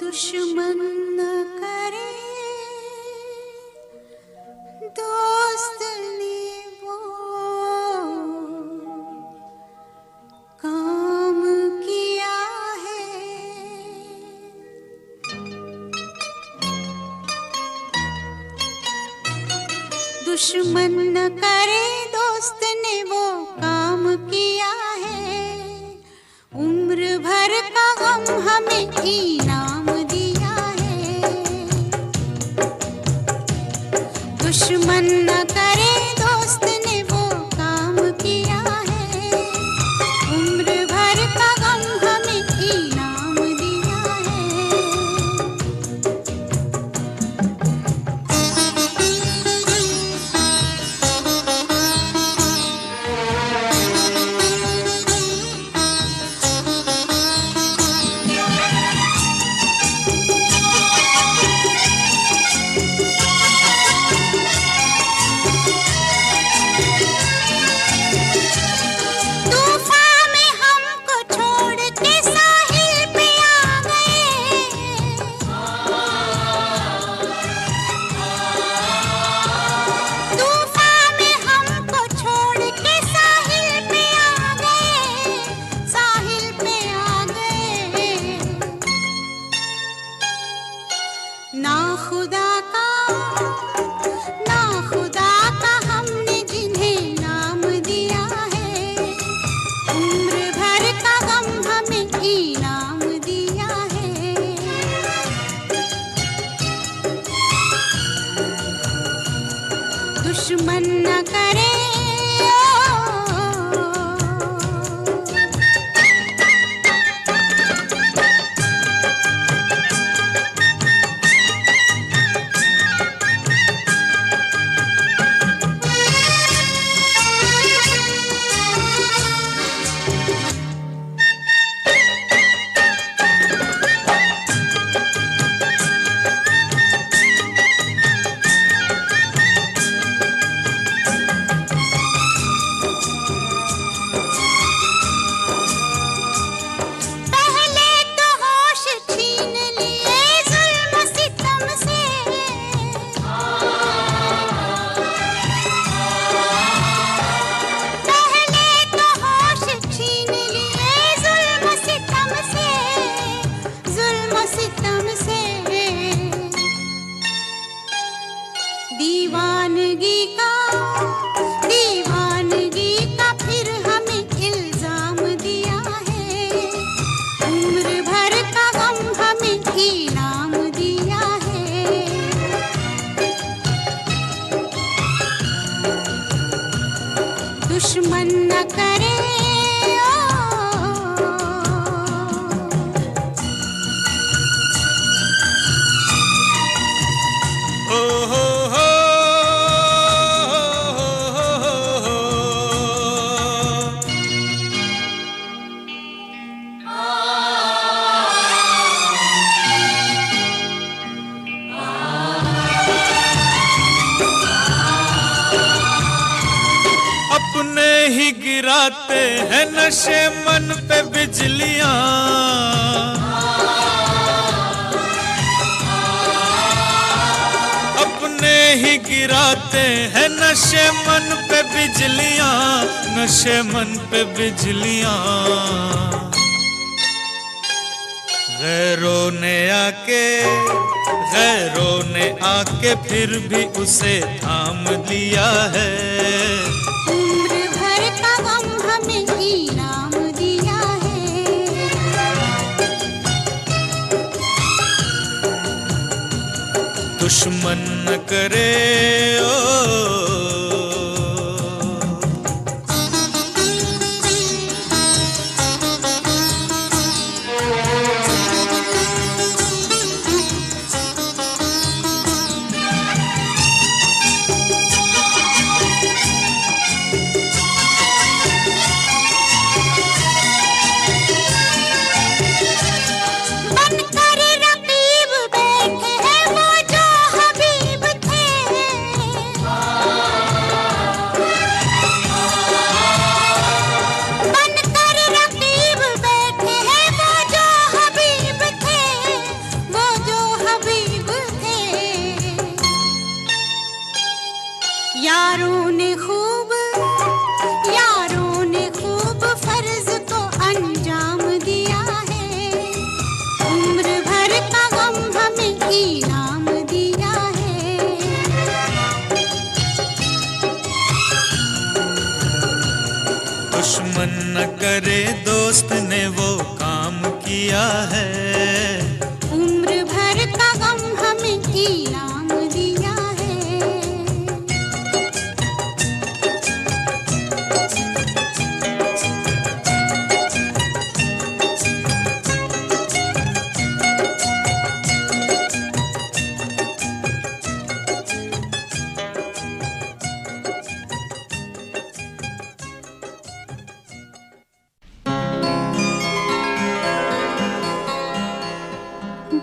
दुश्मन न करे दोस्त ने वो काम किया है। दुश्मन न करे दोस्त ने वो काम किया है। उम्र भर का गम हमें इनाम दिया है। दुश्मन न करे दोस्त ने वो काम किया है। उम्र भर का गम हमें इनाम दिया है। ना खुदा का हमने जिन्हें नाम दिया है। उम्र भर का गम हमें इनाम दिया है। दुश्मन न करे दीवानगी का फिर हमें इल्जाम दिया है। उम्र भर का गम हमें इनाम दिया है। दुश्मन न करे अपने ही गिराते हैं नशे मन पे बिजलियां। अपने ही गिराते हैं नशे मन पे बिजलियां, नशे मन पे बिजलियां। गैरों ने आके फिर भी उसे थाम लिया है। उम्र भर का गम हमें इनाम दिया है। दुश्मन न करे रकीब बैठे हैं वो जो हबीब थे। इनाम दिया है। दुश्मन न करे दोस्त ने वो काम किया है। उम्र भर का गम हमें इनाम दिया है।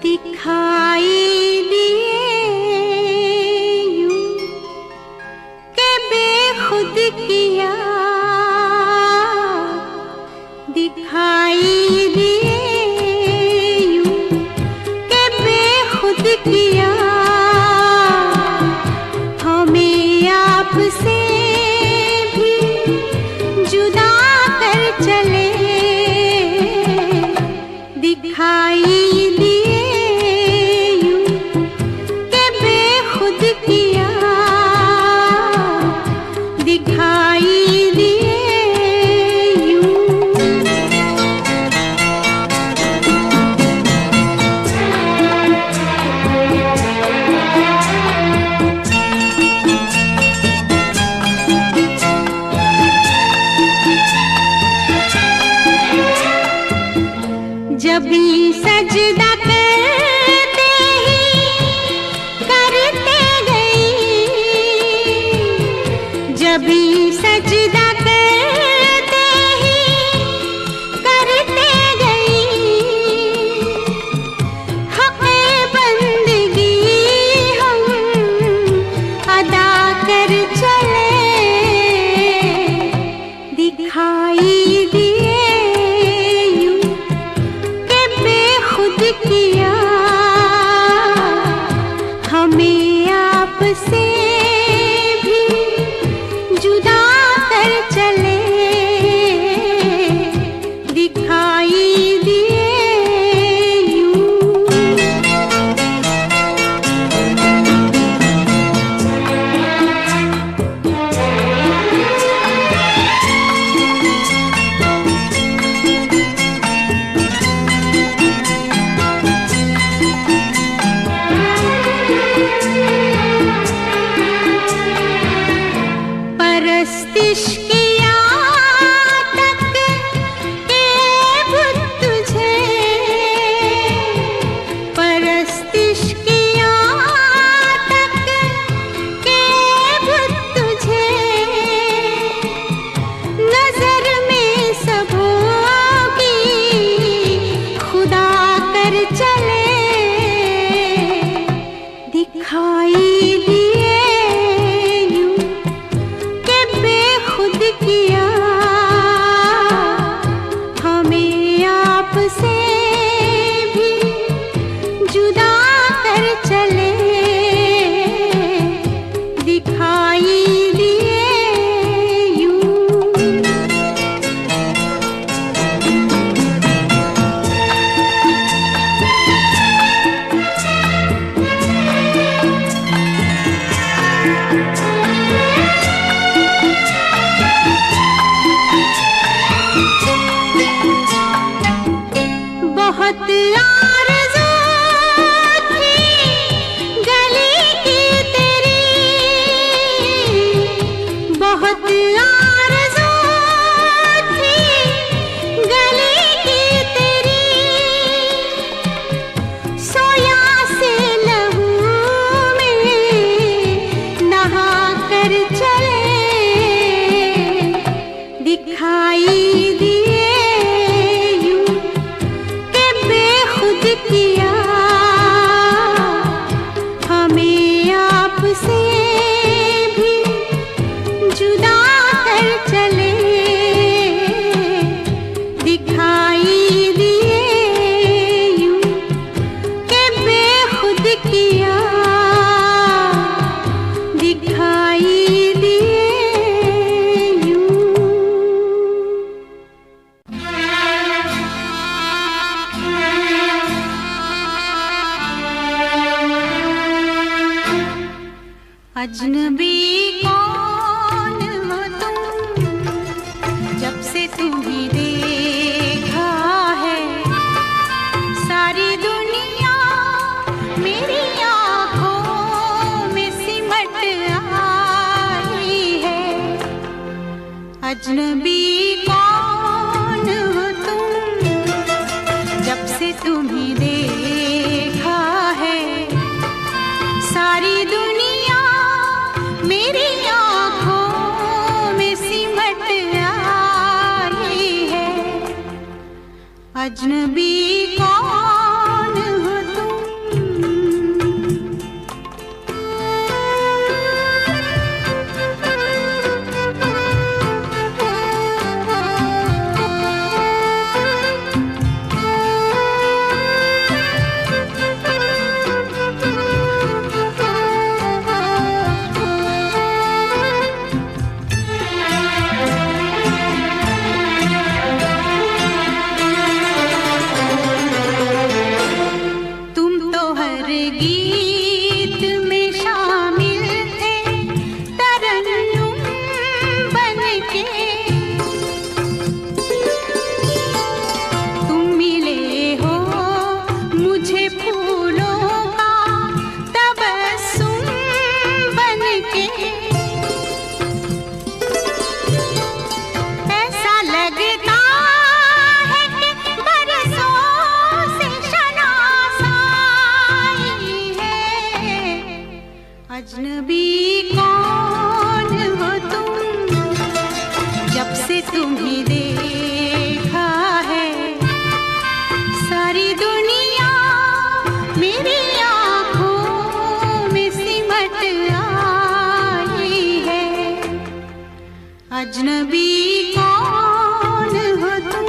दिखाई दिए यूं के बेखुद किया, दिखाई दिए यूं के बेखुद किया, हमें आपसे भी जुदा कर चले। दिखाई जब भी सजदा करते ही करते गई, जब भी सजदा करते ही करते गई, हक़े बंदगी हम अदा कर चले। दिखाई दिए किया, हमें आपसे भी जुदा कर चले। दिखाई दिए परस्तिश किया तक के बुत तुझे, परस्तिश किया तक के बुत तुझे, नजर में सबों की खुदा कर चले। दिखाई दिए किया, हमें आपसे भी जुदा कर चले। दिखाई दिए यूं बहुत आरज़ू थी गली की तेरी, बहुत आरज़ू थी गली की तेरी, सोया से लहू में नहा कर चले। दिखाई दिए किया, हमें आपसे भी जुदा कर चले। दिखाई दिए यूं के बेखुद किया, दिखाई दिए यूं। अजनबी कौन हो तुम, जब से तुम्हें देखा है सारी दुनिया मेरी आँखों में सिमट आई है। अजनबी कौन हो तुम, जब से तुम्हें देखा है सारी दुनिया मेरी आँखों में सिमट आई है। अजनबी कौन हो तुम। गीत में शामिल थे तरन्नुम बनके, तुम मिले हो मुझे फूलों का तबस्सुम बनके। ऐसा लगता है कि बरसों से अजनबी कौन हो तुम, जब से तुम्हें देखा है सारी दुनिया मेरी आँखों में सिमट आई है। अजनबी कौन हो तुम।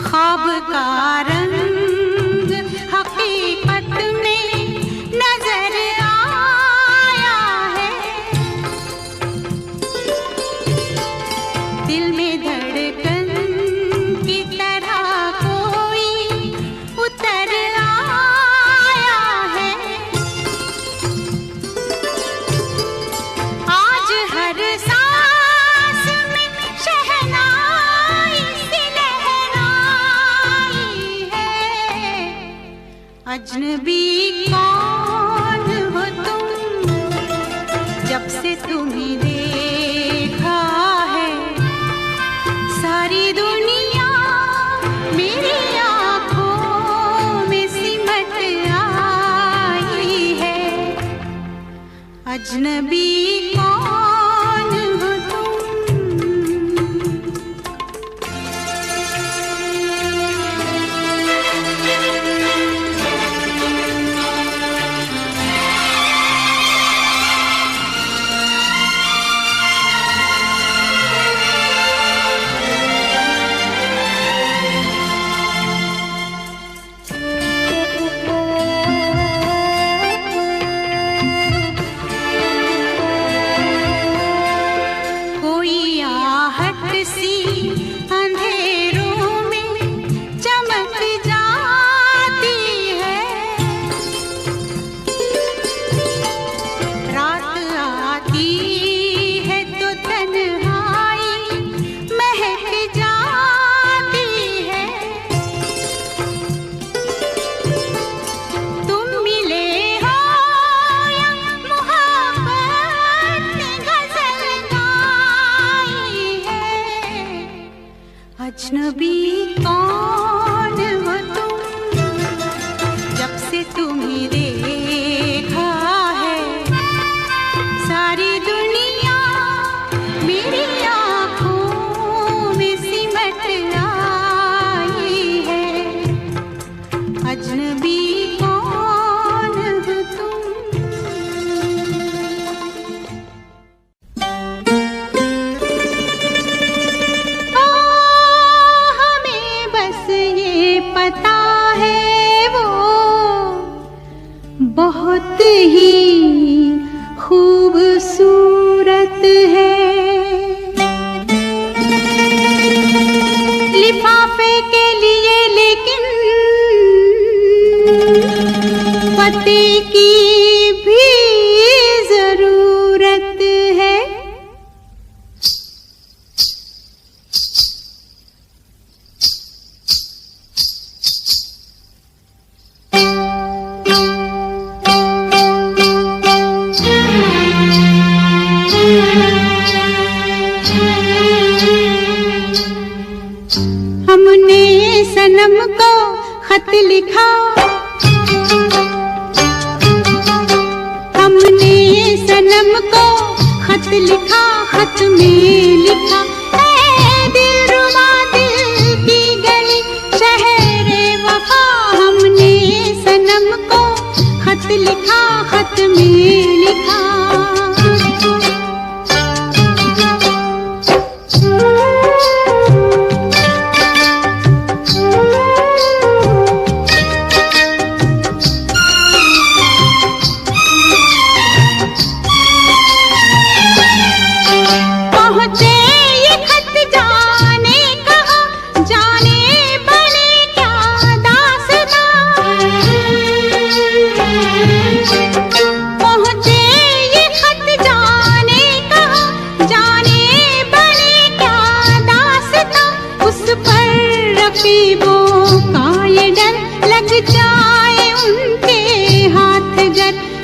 ख्वाब का रंग हकीकत में नजर आया है, दिल में धड़कन की तरह कोई उतर आया है। आज हर सांस में शहनाई सी अजनबी कौन हो तुम, जब से तुम्हें देखा है सारी दुनिया मेरी आँखों में सिमट आई है। अजनबी कौन हो तुम। अजनबी कौन हो तुम, जब से तुम्हें देखा है सारी दुनिया मेरी आँखों में सिमट आई है। अजनबी कौन हो तुम। हमें बस ही खूबसूरत है। लिफाफे के लिए लेकिन पते की भी जरूरत है। हमने सनम को खत लिखा, हमने सनम को खत लिखा, खत में लिखा ऐ दिलरुबा दिल की गली शहरे वफा। हमने सनम को खत लिखा, खत में लिखा।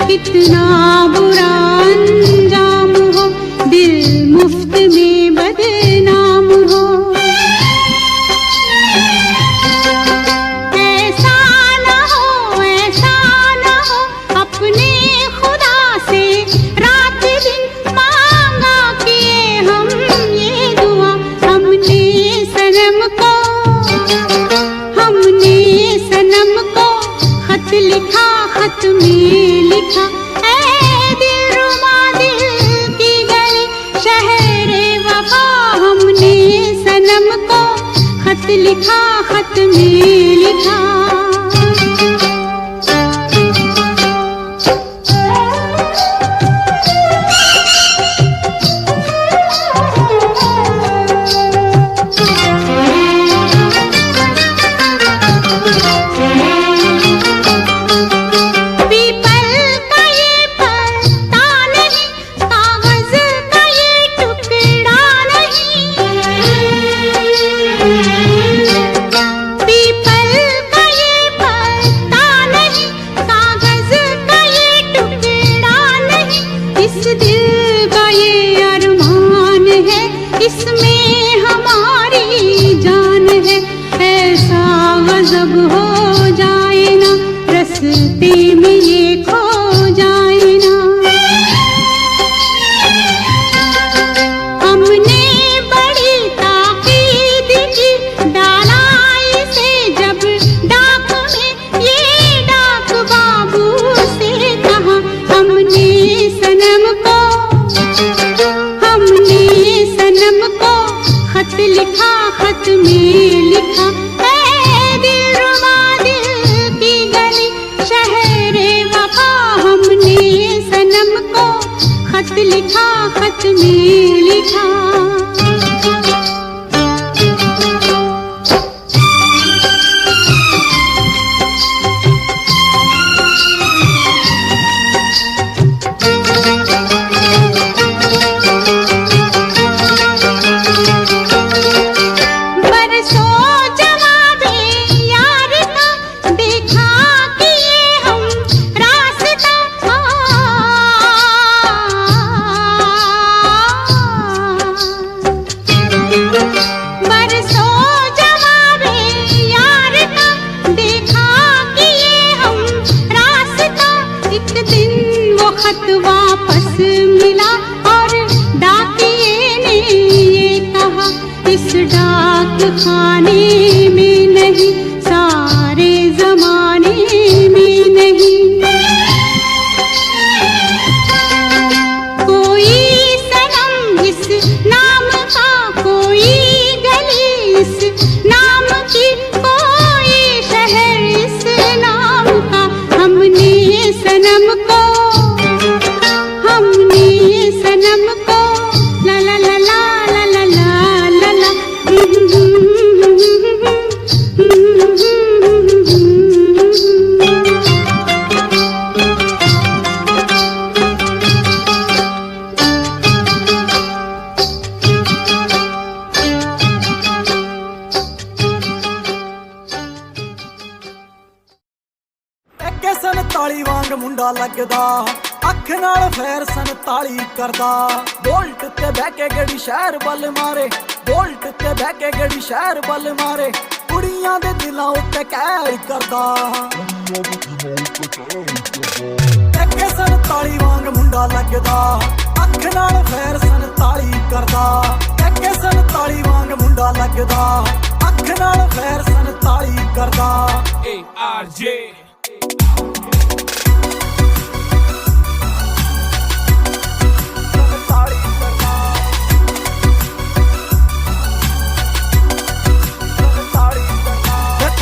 कितना बुरा अंजाम हो, दिल मुफ्त में बदनाम हो। ऐसा ना हो, ऐसा ना हो, अपने खुदा से रात दिन मांगा किए हम ये दुआ। हमने सनम को, हमने सनम को खत लिखा, खत में लिखा ऐ दिलरुबा दिल की गली शहरे वफा। हमने सनम को खत लिखा, खत में लिखा। जब हो जाए ना रस्ते में ये खो जाए ना। हमने बड़ी ताकीद की डाला इसे जब डाक में ये डाक बाबू से कहा। हमने सनम को, हमने सनम को खत लिखा, खत में लिखा खत लिखा, खत में लिखा। खत वापस मिला और डाकिए ने ये कहा, इस डाक खाने में नहीं, सारे जमाने में नहीं। कोई सनम इस नाम का, कोई गली इस नाम की, कोई शहर इस नाम का। हमने सनम को ਮੁੰਡਾ ਲੱਗਦਾ ਅੱਖ ਨਾਲ ਫੇਰ 47 ਕਰਦਾ ਬੋਲਟ ਤੇ ਬਹਿ ਕੇ ਗੜੀ ਸ਼ਹਿਰ ਵੱਲ ਮਾਰੇ ਬੋਲਟ ਤੇ ਬਹਿ ਕੇ ਗੜੀ ਸ਼ਹਿਰ ਵੱਲ ਮਾਰੇ ਕੁੜੀਆਂ ਦੇ ਦਿਲਾਂ ਉੱਤੇ ਕਹਿਰ ਕਰਦਾ ਅੱਗੇ 47 ਵਾਂਗ ਮੁੰਡਾ ਲੱਗਦਾ ਅੱਖ ਨਾਲ ਫੇਰ 47 ਕਰਦਾ ਅੱਗੇ 47 ਵਾਂਗ ਮੁੰਡਾ ਲੱਗਦਾ ਅੱਖ ਨਾਲ ਫੇਰ 47 ਕਰਦਾ ARJ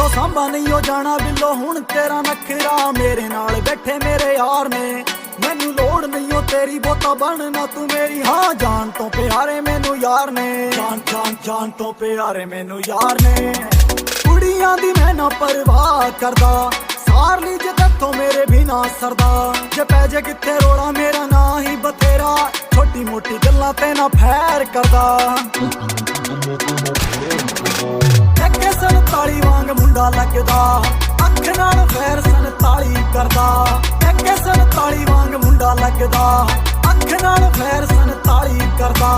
ਸਾਂਭਾ ਨਹੀਂ ਹੋ ਜਾਣਾ ਬਿੱਲੋ ਹੁਣ ਤੇਰਾ ਨਖਰਾ ਮੇਰੇ ਨਾਲ ਬੈਠੇ ਮੇਰੇ ਯਾਰ ਨੇ ਮੈਨੂੰ ਲੋੜ ਨਹੀਂ ਓ ਤੇਰੀ ਬੋਤਾ ਬਣਨਾ ਤੂੰ ਮੇਰੀ ਹਾਂ ਜਾਨ ਤੋਂ ਪਿਆਰੇ ਮੈਨੂੰ ਯਾਰ ਨੇ ਜਾਨ ਤੋਂ ਪਿਆਰੇ ਮੈਨੂੰ ਯਾਰ ਨੇ ਕੁੜੀਆਂ ਦੀ ਮੈਂ ਨਾ ਪਰਵਾਹ ਕਰਦਾ ਸਾਰ ਲਈ ਜੇ ਤੇਥੋਂ ਮੇਰੇ ਵੀ ਨਾ ਸਰਦਾ ਜੇ ਪੈ ਜੇ ਕਿੱਥੇ ਰੋਲਾ ਮੇਰਾ ਨਾ ਹੀ ਬਥੇਰਾ ਛੋਟੀ ਮੋਟੀ ਗੱਲਾਂ ਤੇ ਨਾ ਫੈਰ ਕਰਦਾ ਅੱਗੇ 47 ਵਾਂਗ ਮੁੰਡਾ ਲੱਗਦਾ ਅੱਖ ਨਾਲ ਫੇਰ 47 ਕਰਦਾ ਅੱਗੇ 47 ਵਾਂਗ ਮੁੰਡਾ ਲੱਗਦਾ ਅੱਖ ਨਾਲ ਫੇਰ 47 ਕਰਦਾ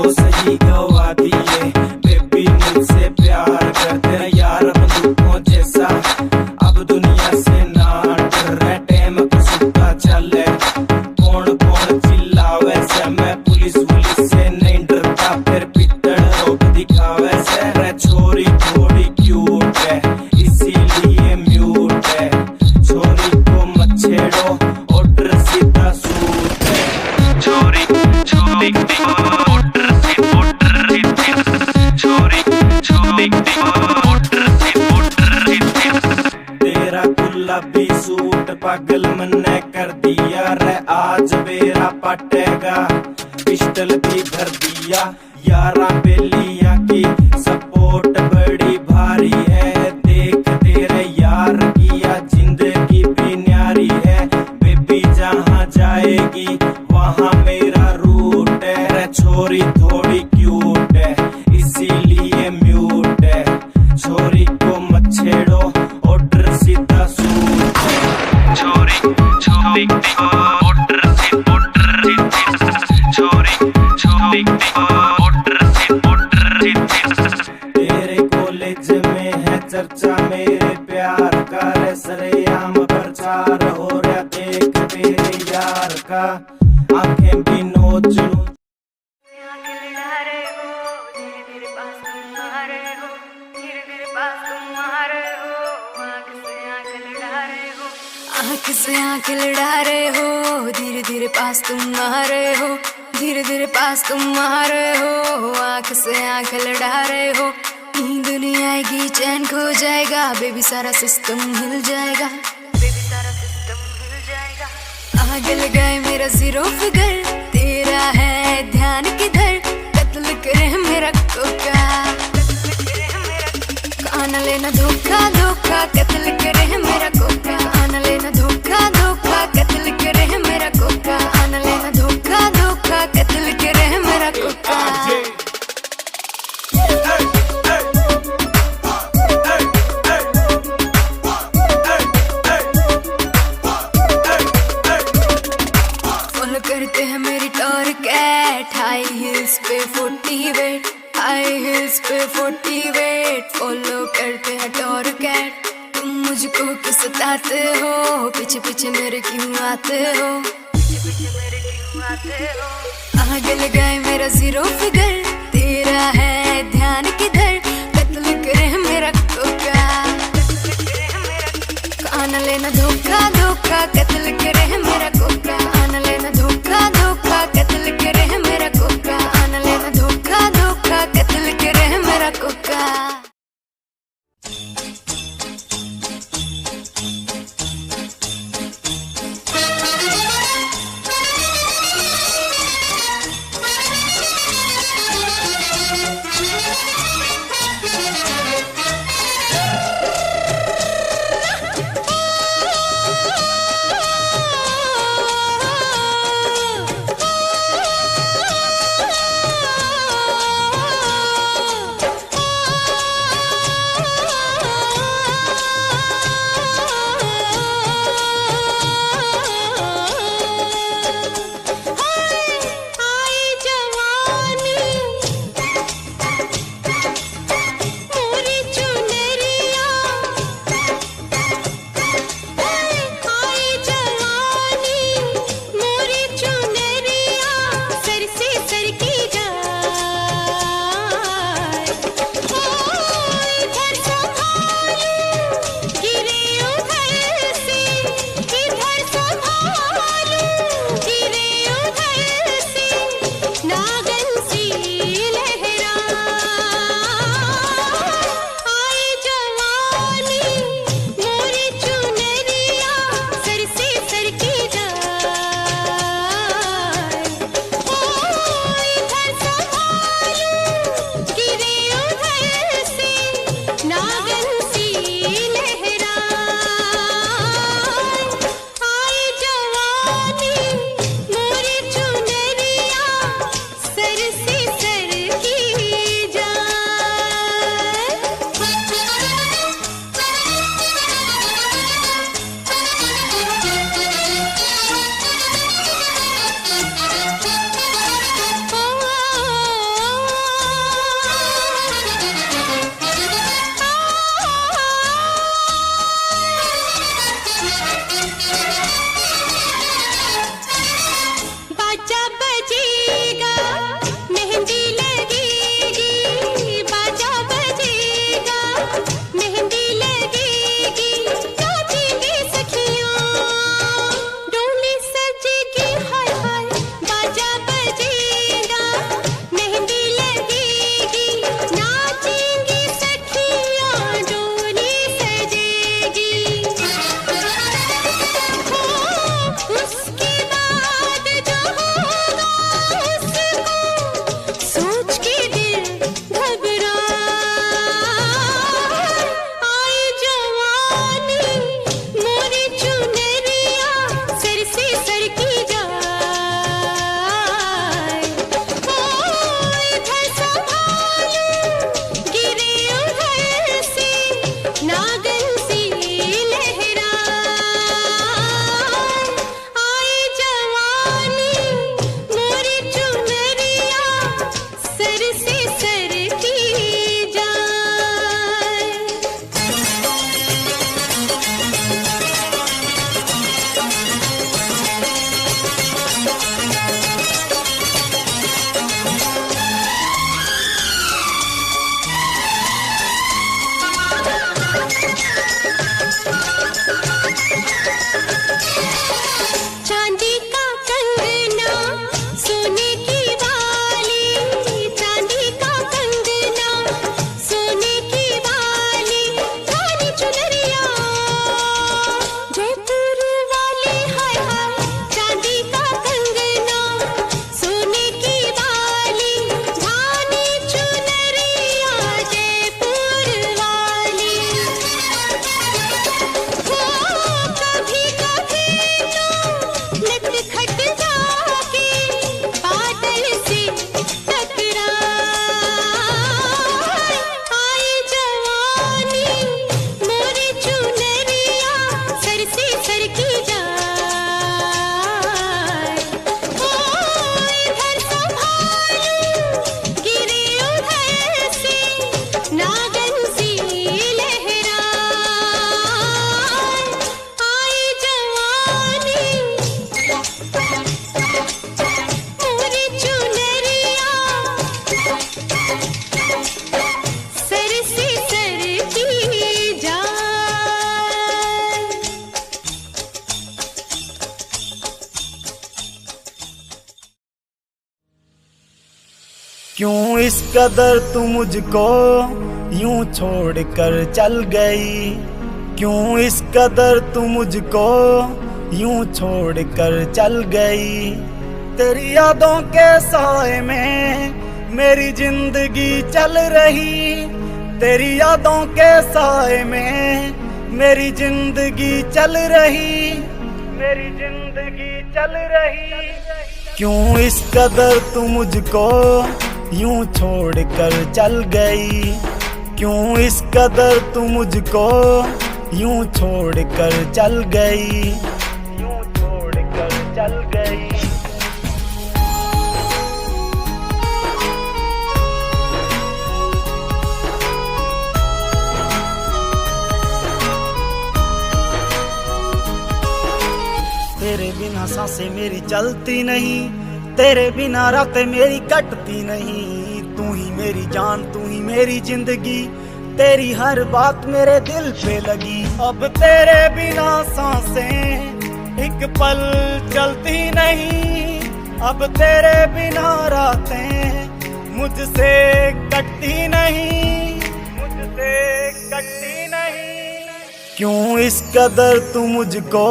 तो सही गवा दिए बेबी मुझसे प्यार करते यार बंदूकों जैसा अब दुनिया से ना डर रहे टाइम सुनता चले कौन कौन चिल्लावे से मैं पुलिस से नहीं डरता फिर पिटन रोक दिखावे से रे छोरी थोड़ी क्यूट है इसीलिए म्यूट है छोरी को मत छेड़ो ऑर्डर सीधा सूट है छोरी छोरी ऑर्डर से छोरी छोरी ऑर्डर से तेरा गुलाबी सूट पागल मन्ने कर दिया रे आज मेरा पटेगा पिस्टल भी भर दिया यारा बेलिया की सपोर्ट बड़ी भारी है देख तेरे यार किया जिंदगी भी न्यारी है बेबी जहाँ जाएगी वहाँ मेरा रूट है रे छोरी थोड़ी क्यूट है इसीलिए म्यूट है छोरी को मत छेड़ो ऑर्डर सीधा सूट है छोरी छोरी ऑर्डर से छोरी छोरी तेरे कॉलेज में है चर्चा मेरे प्यार का रे सरेआम प्रचार हो रहा देख तेरे यार का आंखें भी नोच लूं आँख से आँख लड़ा रहे हो धीरे धीरे पास तुम आ रहे हो धीरे धीरे पास तुम आ रहे हो आँख से आँख लड़ा रहे हो नींद नहीं आएगी चैन खो जाएगा बेबी सारा सिस्टम हिल जाएगा बेबी सारा सिस्टम हिल जाएगा आग लगाए मेरा जीरो फिगर तेरा है ध्यान किधर कत्ल करे मेरा कोका कान लेना धोखा धोखा कत्ल करे मेरा कोका कान लेना धोखा धोखा कत्ल करे मेरा कोका कान लेना धोखा धोखा कत्ल करे मेरा कोका फॉलो करते हैं मेरी टॉर कैट हाई हिल्स पे 40 वेट हाई हिल्स पे 40 वेट फॉलो करते हैं टॉर कैट तुम मुझको क्यों सताते हो पीछे पीछे मेरे क्यों आते हो पीछे पीछे मेरे क्यों आते हो आग लगाए मेरा जीरो फिगर तेरा है ध्यान किधर कत्ल करे मेरा कोका कान लेना धोखा धोखा कत्ल करे मेरा कोका कान लेना धोखा धोखा कत्ल करे मेरा कोका कान लेना धोखा धोखा कत्ल करे मेरा कोका क्यों इस कदर तू मुझको यूं छोड़ कर चल गई, क्यों इस कदर तू मुझको यूं छोड़ कर चल गई। तेरी यादों के साए में मेरी जिंदगी चल रही, तेरी यादों के साए में मेरी जिंदगी चल रही, मेरी जिंदगी चल रही। क्यों इस कदर तू मुझको यूं छोड़ कर चल गई, क्यों इस कदर तू मुझको यूं छोड़ कर चल गई, यूं छोड़ कर चल गई। तेरे बिना सांसें मेरी चलती नहीं, तेरे बिना रातें मेरी कटती नहीं। तू ही मेरी जान, तू ही मेरी जिंदगी, तेरी हर बात मेरे दिल पे लगी। अब तेरे बिना सांसें एक पल चलती नहीं, अब तेरे बिना रातें मुझसे कटती नहीं, मुझसे कटती नहीं। क्यों इस कदर तू मुझको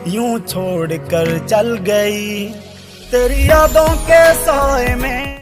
यूं छोड़ कर चल गई, तेरी यादों के साए में।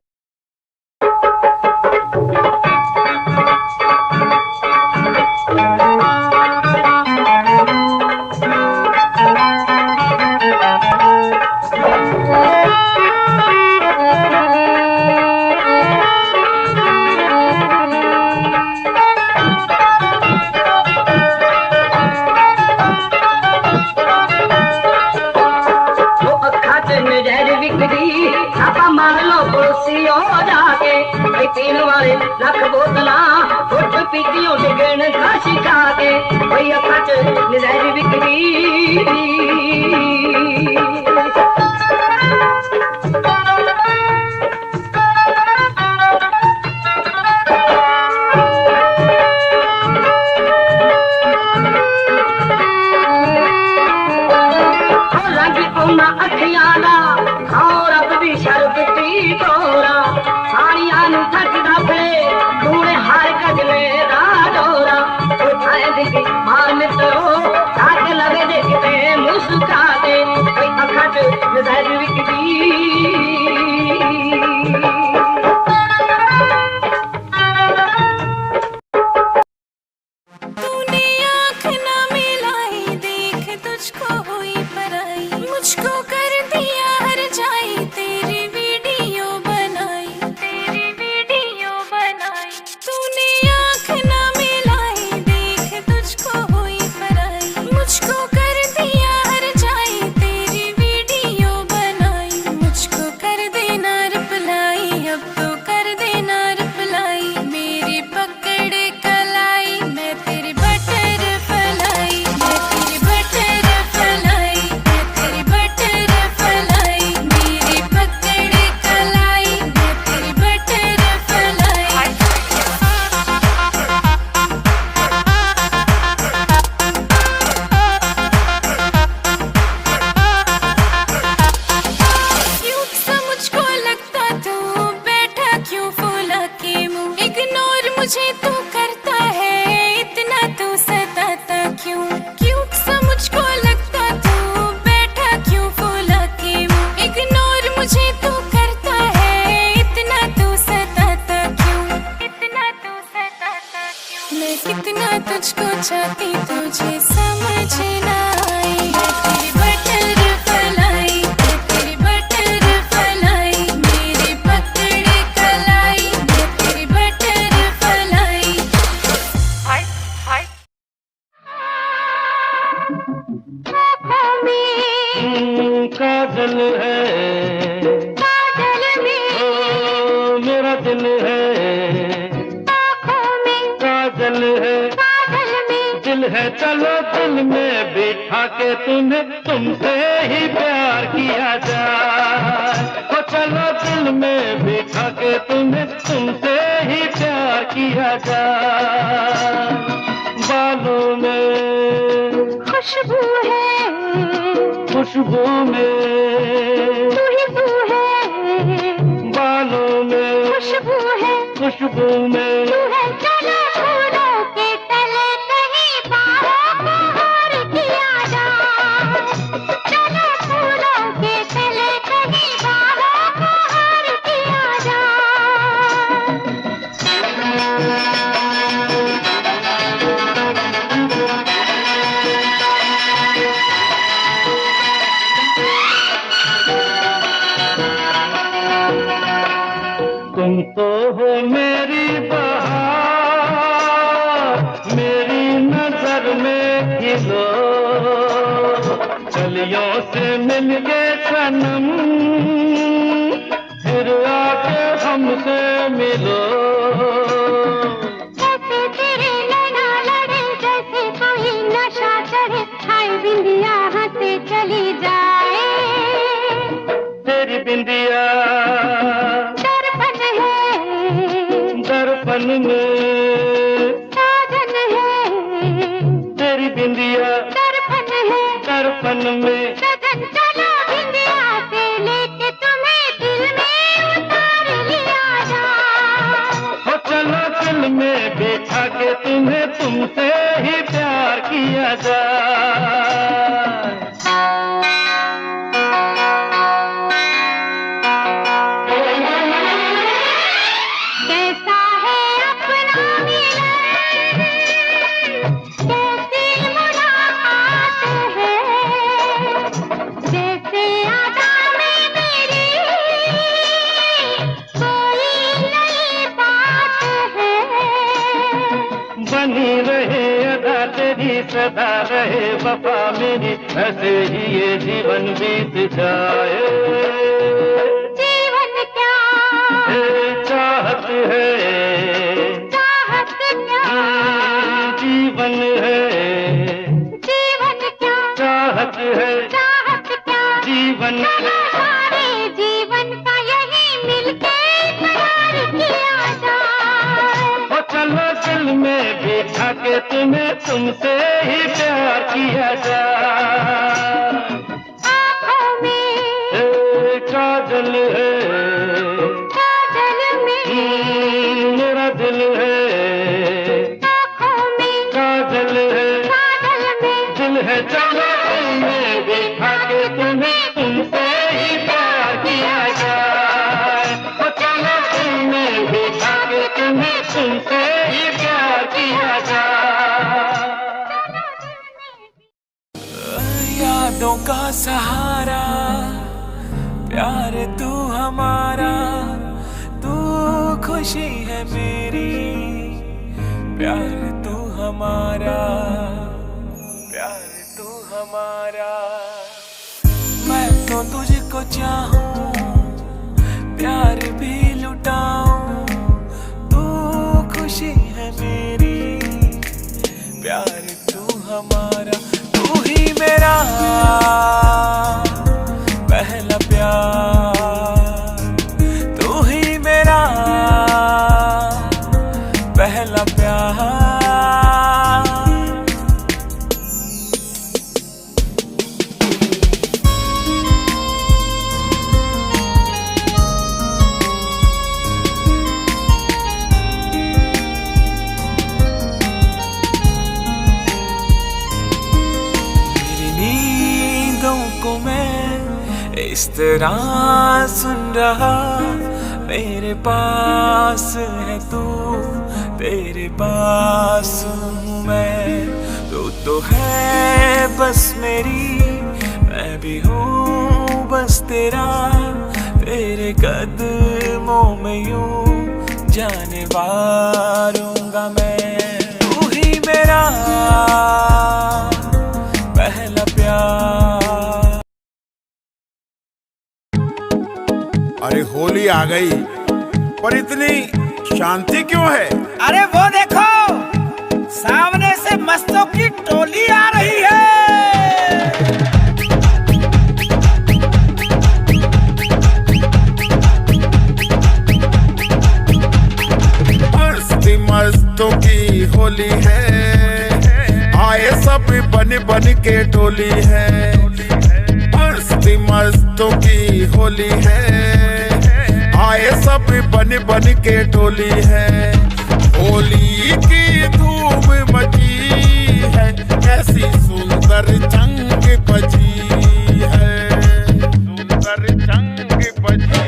पीन वाले लख बोतला फुट पीतियों डिगण घास खा के भई अखा च नज़र विकरी। रंग उन्ना अखियां दा और अब भी शरबती तोरा साड़ियां थकदा पे तूने हर गजले दा डोरा उठाए दिखी मार मित्रो ताक लगे देखते मुस्का दे कोई अखा च नज़र विकदी। तूने आँख ना मिलाई देख तुझको हुई पराई, मुझको कर दिया हर जाई तेरी वीडियो बनाई, तेरी वीडियो बनाई। तूने आँख ना मिलाई देख तुझको हुई पराई, मुझको कर दिया हर जाई तेरी वीडियो बनाई, मुझको कर देना रिप्लाई, अब तो कर देना रिप्लाई। मेरी पकड़ कलाई मैं तेरी बटर फलाई, मैं तेरी बटर फलाई, मैं तेरी बटर फलाई। मेरी पकड़ कलाई मैं तेरी बटर फलाई। क्यों सा मुझको लगता तू बैठा क्यों फूला के मुंह, इग्नोर मुझे तू करता है इतना तू सताता क्यों। क्यों सा मुझको लगता तू बैठा क्यों फूला के मुंह, इग्नोर मुझे तू करता है इतना तू सताता क्यों, इतना तू सताता क्यों। मैं कितना तुझको चाहती तुझे समझ ना आई, मैं तेरी बटर फलाई, मैं तेरी बटर फलाई। मेरी पकड़ कलाई मैं तेरी बटर फलाई। काजल है ओ मेरा दिल है, काजल है दिल है, चलो दिल में बिठा के तुम्हें तुमसे ही प्यार किया जाए। तो चलो दिल में बिठा के तुम्हें तुमसे ही प्यार किया जाए। बालों में खुशबू है, खुशबू में तू ही तू है, बालों में खुशबू में। तू है चलो फूलों के तले कहीं बाहों को हार किया जाए। चलो फूलों के तले कहीं बाहों को हार किया जाए। तुम तो हो मेरी बहार, मेरी नजर में खिलो, कलियों से मिल गए सनम, फिर आके हमसे मिलो। जैसे तेरे नैना लड़े, जैसे कोई नशा चढ़े, हाय बिंदिया हंसे चली जाए। तेरी बिंदिया दर्पण है, दर्पण में, साजन है। तेरी बिंदिया दर्पण है, दर्पण में। सजन चलो बिंदिया से लेके तुम्हें दिल में उतार लिया जाए। हो चलो दिल में बैठा के तुम्हें तुमसे ही प्यार किया जाए। कैसा है अपना मिलन, कैसी मुलाकात है, जैसे आदा में मेरी कोई नई बात है। बनी रहे अदा तेरी, सदा रहे वफा मेरी, ऐसे ही ये जीवन बीत जाए। जीवन क्या, ये चाहत है, चाहत क्या, जीवन है, जीवन क्या, चाहत है, चाहत क्या। जीवन। चलो सारे जीवन का यही मिलके इकरार किया जाए। हो चलो दिल में बैठा के तुम्हें तुमसे ही प्यार किया जाए। आँखों में काजल है, काजल में, मेरा दिल है, आँखों में काजल है, काजल में। दिल है। चलो दिल में बैठा के तुम्हें तुमसे ही प्यार किया जाए। हो चलो दिल में बैठा के तुम्हें तुमसे ही प्यार किया जाए। यादों का सहारा, प्यार तू हमारा, तू खुशी है मेरी, प्यार तू हमारा, प्यार तू हमारा। मैं तो तुझको चाहूं, प्यार भी लुटाऊं, तू खुशी है मेरी, प्यार तू हमारा। तू ही मेरा पहला प्यार, तू ही मेरा पहला प्यार। इस तरह सुन रहा, मेरे पास है तू, तेरे पास हूँ मैं। तू तो है बस मेरी, मैं भी हूँ बस तेरा, तेरे कदमों में यूं जाने वारूंगा मैं। तू ही मेरा पहला प्यार। अरे होली आ गई, पर इतनी शांति क्यों है? अरे वो देखो, सामने से मस्तों की टोली आ रही है। मस्ती मस्तों की होली है, आए सब बन बन के टोली है। मस्ती मस्तों की होली है, आए सब बन बन के टोली है। होली की धूम मची है, ऐसी सुंदर जंग बजी है, सुंदर जंग बजी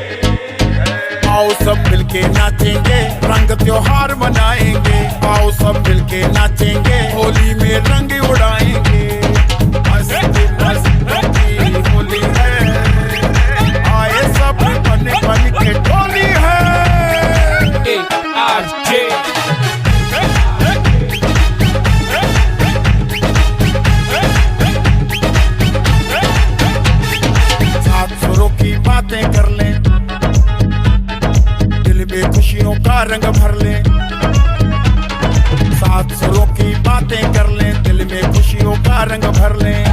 है। आओ सब मिलके नाचेंगे, रंग त्योहार मनाएंगे। आओ सब मिलके नाचेंगे, होली में रंग उड़ाएंगे। मस्त मस्त की होली है, आए सब बन बन के टोली है। ARJ सात सुरों की बातें कर लें, दिल में खुशियों का रंग भर लें। सात सुरों की बातें कर लें, दिल में खुशियों का रंग भर लें।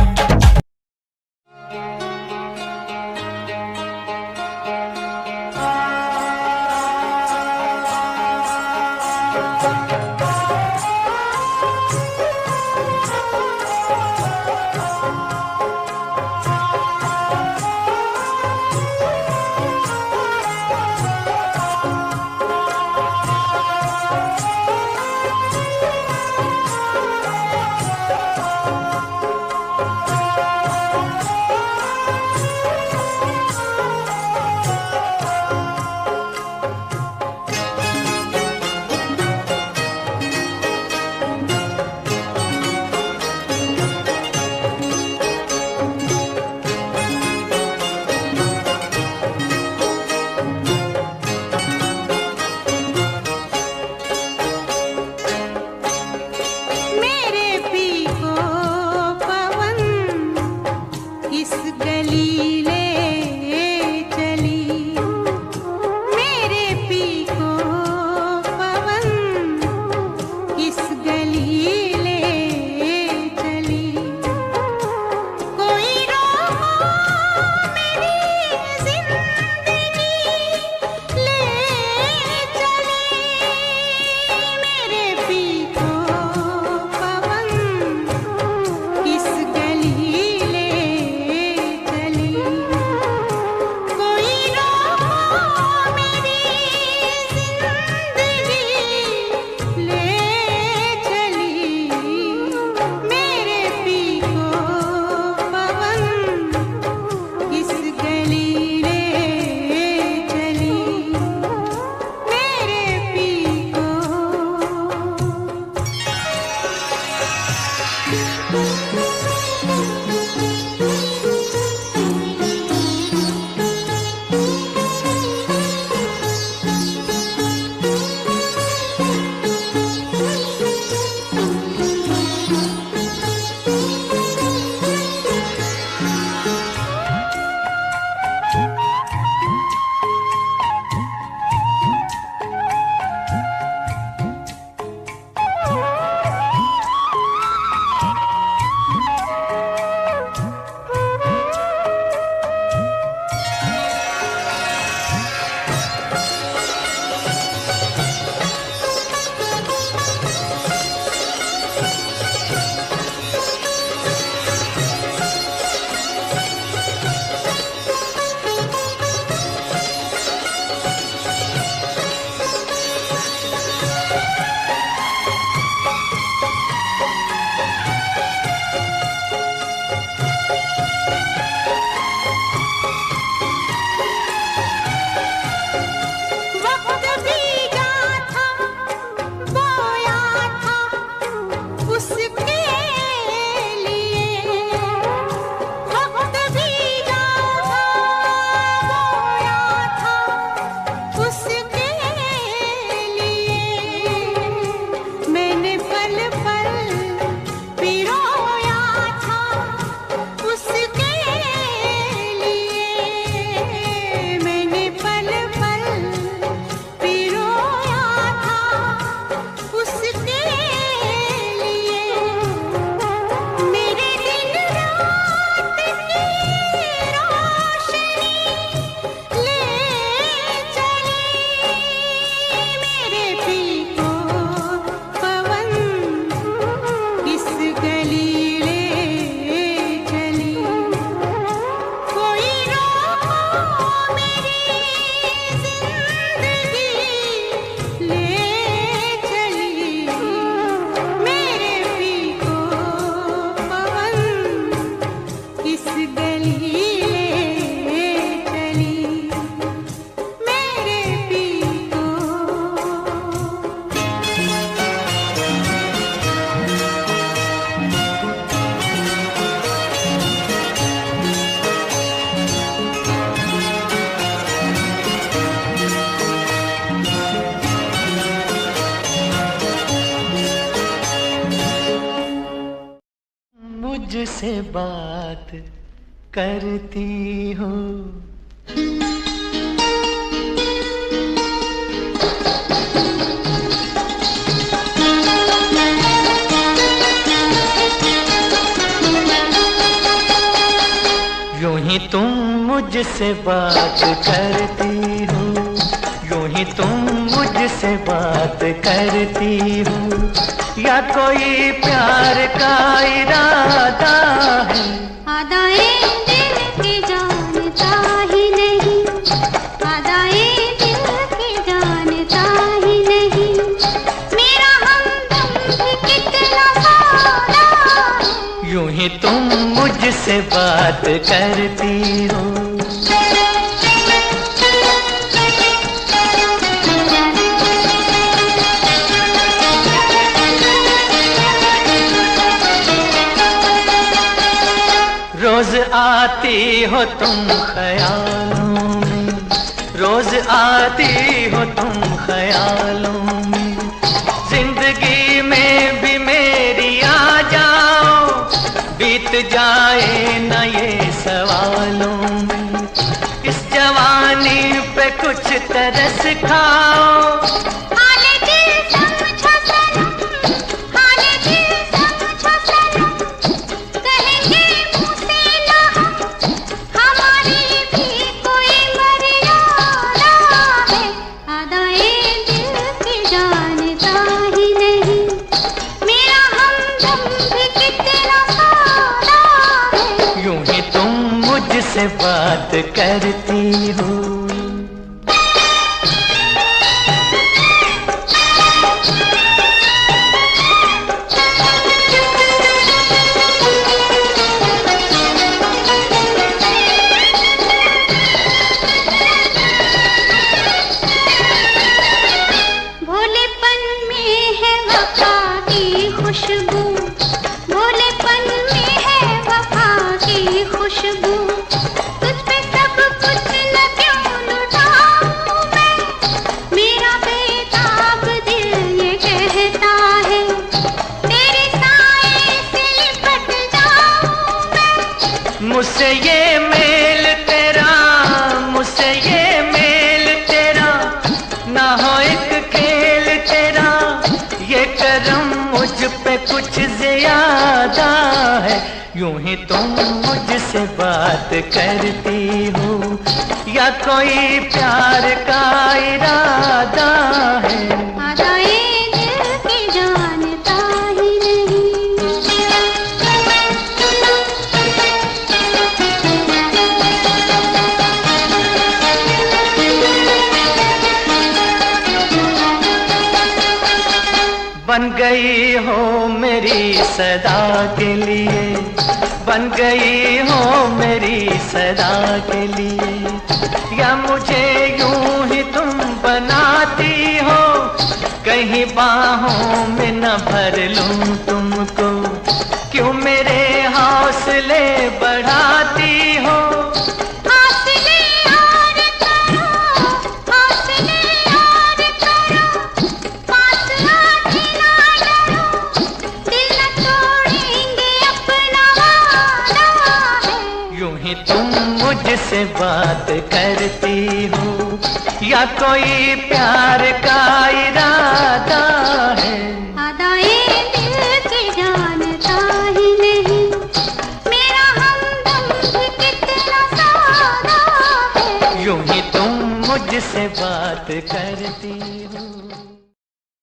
मुझसे बात करती हो। यूं ही तुम मुझसे बात करती हो, यूं ही तुम मुझसे बात करती हो, या कोई प्यार का इरादा है। आदाए दिल की जानता ही नहीं, आदाए दिल की जानता ही नहीं, मेरा हमदम भी कितना सादा है। यूं ही तुम मुझसे बात करती हो। रोज आती हो तुम ख्यालों में, रोज आती हो तुम ख्यालों में, जिंदगी में भी मेरी आ जाओ, बीत जाए न ये सवालों में, इस जवानी पे कुछ तरस खाओ। मुझसे बात करती हो। भोलेपन में है वफा की खुशबू, भोलेपन में है वफा की खुशबू, मुझसे ये मेल तेरा, मुझसे ये मेल तेरा, ना हो एक खेल तेरा, ये करम मुझ पे कुछ ज्यादा है। यूं ही तुम मुझसे बात करती हो, या कोई प्यार का इरादा है। आदाए दिल की जानता ही नहीं। बन गई हो मेरी सदा के लिए, बन गई हो मेरी सदा के लिए, या मुझे यूं ही तुम बनाती हो, कहीं बाहों में न भर लूं तुमको, क्यों मेरे हौसले बढ़ाती हो। तुम मुझसे बात करती हो, या कोई प्यार का इरादा है। आदाए दिल की जानता ही नहीं, मेरा हमदम भी कितना सादा है। यूं ही तुम मुझसे बात करती हो।